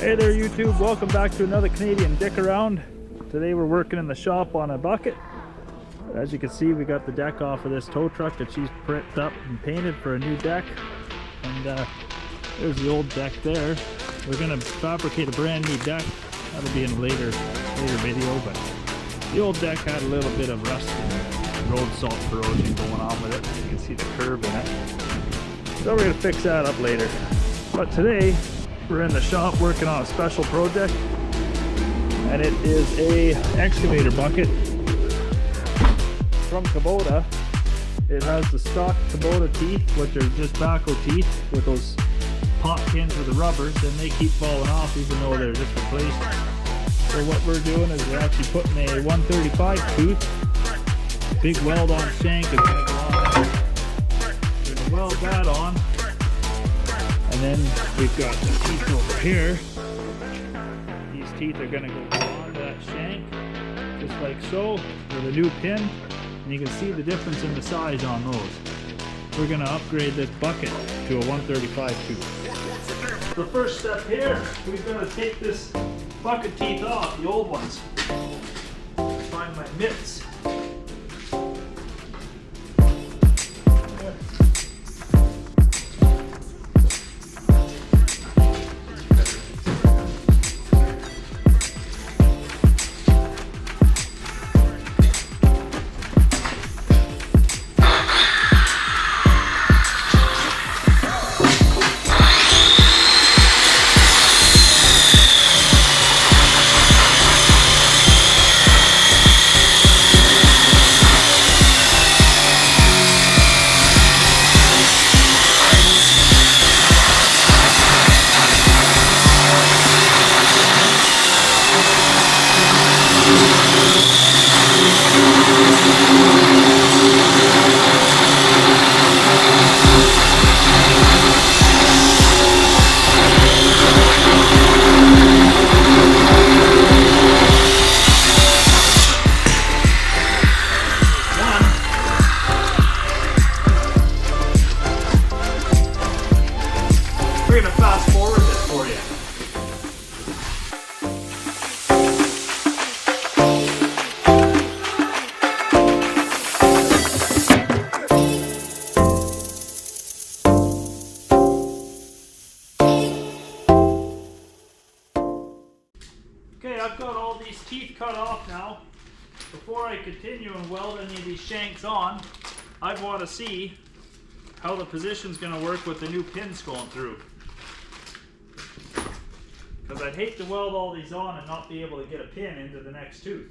Hey there YouTube, welcome back to another Canadian Dick Around. Today we're working in the shop on a bucket. As you can see, we got the deck off of this tow truck that she's prepped up and painted for a new deck. And there's the old deck there. We're going to fabricate a brand new deck. That'll be in a later video, but the old deck had a little bit of rust and road salt corrosion going on with it. You can see the curve in it. So we're going to fix that up later. But today, we're in the shop working on a special project, and it is a excavator bucket from Kubota. It has the stock Kubota teeth, which are just backhoe teeth with those pop pins with the rubbers, and they keep falling off even though they're just replaced. So what we're doing is we're actually putting a 135 tooth, big weld on shank is going to go on there. We're going to weld that on. And then we've got the teeth over here. These teeth are going to go onto that shank, just like so, with a new pin. And you can see the difference in the size on those. We're going to upgrade this bucket to a 135 tooth. The first step here, we're going to take this bucket teeth off, the old ones. Find my mitts. We're going to fast forward this for you. Okay, I've got all these teeth cut off now. Before I continue and weld any of these shanks on, I want to see how the position's going to work with the new pins going through. Because I'd hate to weld all these on and not be able to get a pin into the next tooth.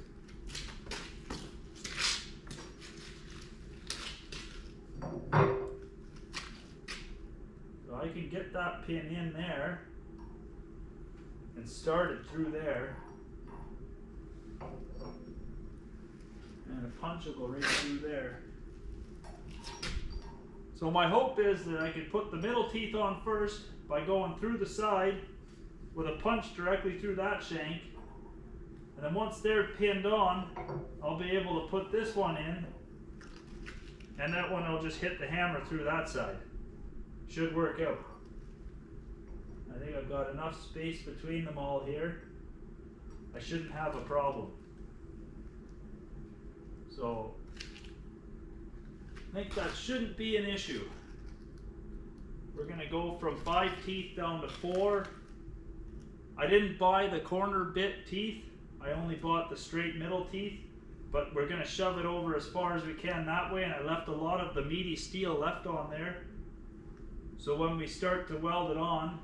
So I can get that pin in there and start it through there. And a punch will go right through there. So my hope is that I could put the middle teeth on first by going through the side with a punch directly through that shank, and then once they're pinned on, I'll be able to put this one in, and that one will just hit the hammer through that side. Should work out. I think I've got enough space between them all here. I shouldn't have a problem. So I think that shouldn't be an issue. We're going to go from 5 teeth down to 4. I didn't buy the corner bit teeth. I only bought the straight middle teeth, but we're going to shove it over as far as we can that way, and I left a lot of the meaty steel left on there. So when we start to weld it on,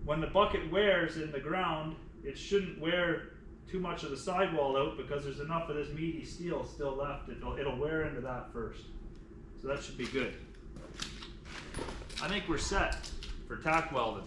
when the bucket wears in the ground, it shouldn't wear too much of the sidewall out because there's enough of this meaty steel still left. It'll wear into that first. So that should be good. I think we're set for tack welding.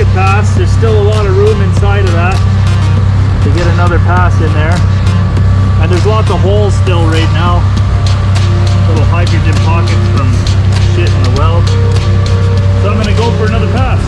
socket pass. There's still a lot of room inside of that to get another pass in there. And there's lots of holes still right now. Little hydrogen pockets from shit in the weld. So I'm gonna go for another pass.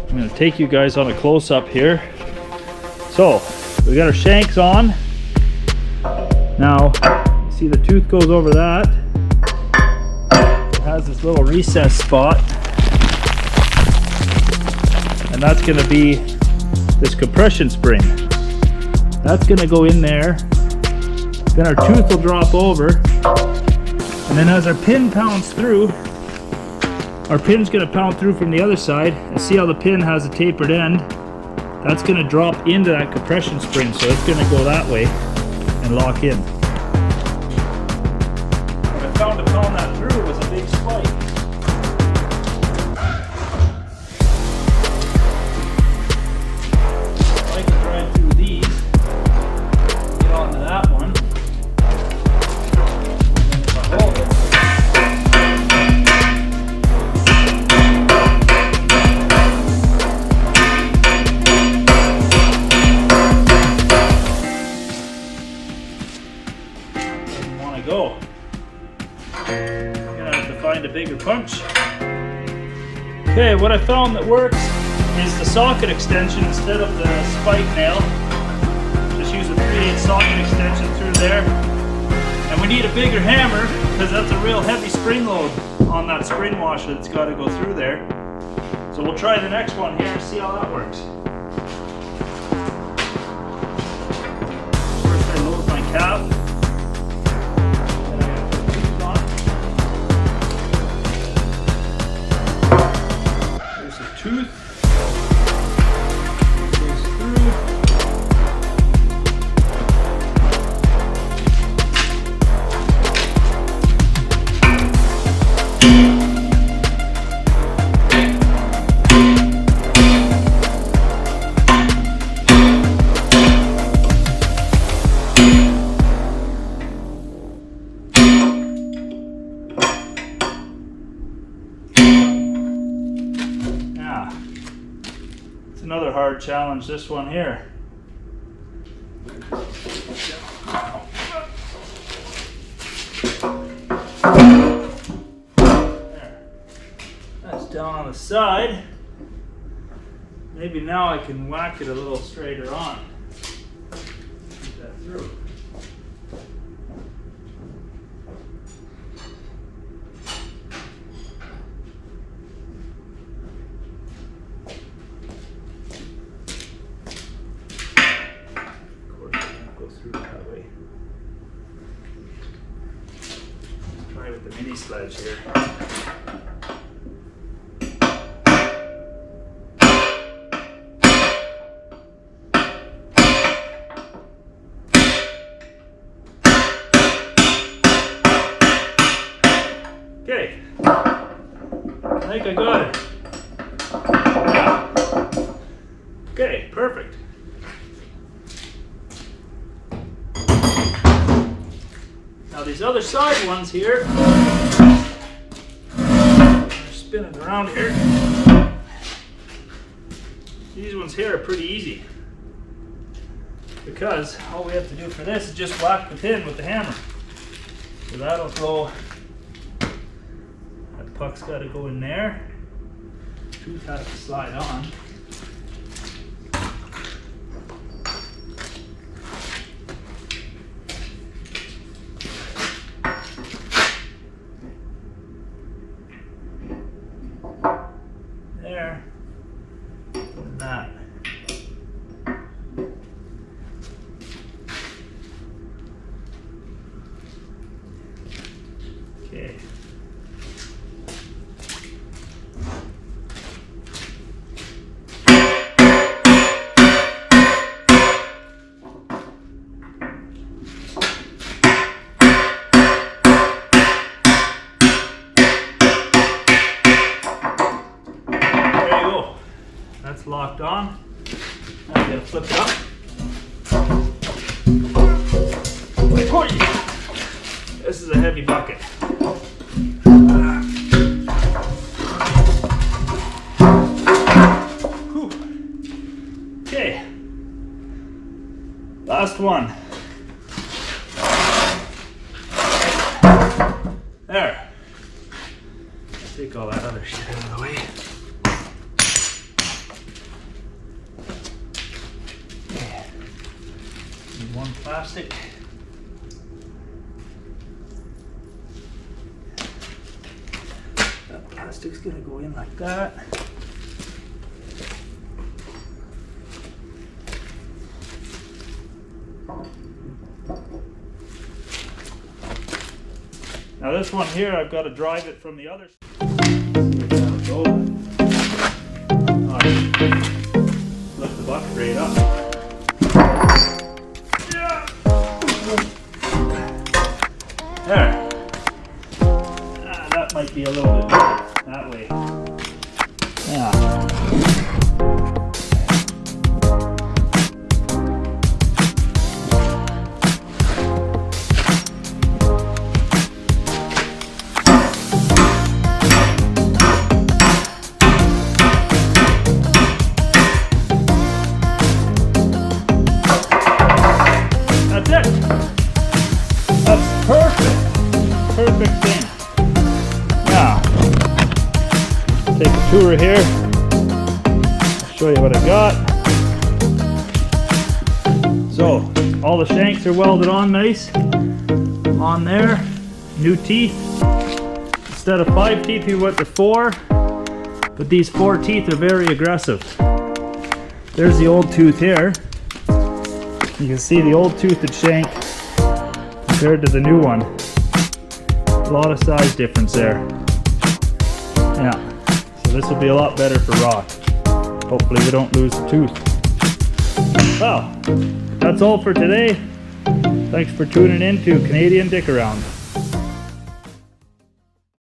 I'm going to take you guys on a close-up here. So we got our shanks on. Now see the tooth goes over that. It has this little recess spot, and that's going to be this compression spring. That's going to go in there. Then our tooth will drop over, and then as our pin pounds through, our pin's going to pound through from the other side, and see how the pin has a tapered end. That's going to drop into that compression spring, so it's going to go that way and lock in. What I found to pound that through was a big spike. I can drive through these, get onto that one, and then if I hold it, go. I'm gonna have to find a bigger punch. Okay, what I found that works is the socket extension instead of the spike nail. Just use a 3/8 socket extension through there. And we need a bigger hammer because that's a real heavy spring load on that spring washer that's got to go through there. So we'll try the next one here and see how that works. First I load my cap. Tooth goes through. Another hard challenge, this one here. There. That's down on the side. Maybe now I can whack it a little straighter on. Get that through. mini sledge here. Okay, I think I got it. Yeah. Okay, perfect. Now these other side ones here, they're spinning around here. These ones here are pretty easy, because all we have to do for this is just whack the pin with the hammer. So that'll go, that puck's got to go in there. Tooth has to slide on. There, and that. Okay. That's locked on. Now I'm going to flip it up. This is a heavy bucket. Okay. Last one. There. Take all that other shit out of the way. One plastic. That plastic's gonna go in like that. Now this one here, I've got to drive it from the other side. Lift the bucket right up. There. That might be a little bit better that way. Yeah. That's it. That's perfect. Perfect thing. Now, take a tour here. I'll show you what I got. So, all the shanks are welded on nice. On there. New teeth. Instead of 5 teeth, we went to 4. But these 4 teeth are very aggressive. There's the old tooth here. You can see the old toothed shank compared to the new one. A lot of size difference there. Yeah, so this will be a lot better for rock. Hopefully we don't lose the tooth. Well, that's all for today. Thanks for tuning in to Canadian Dick Around.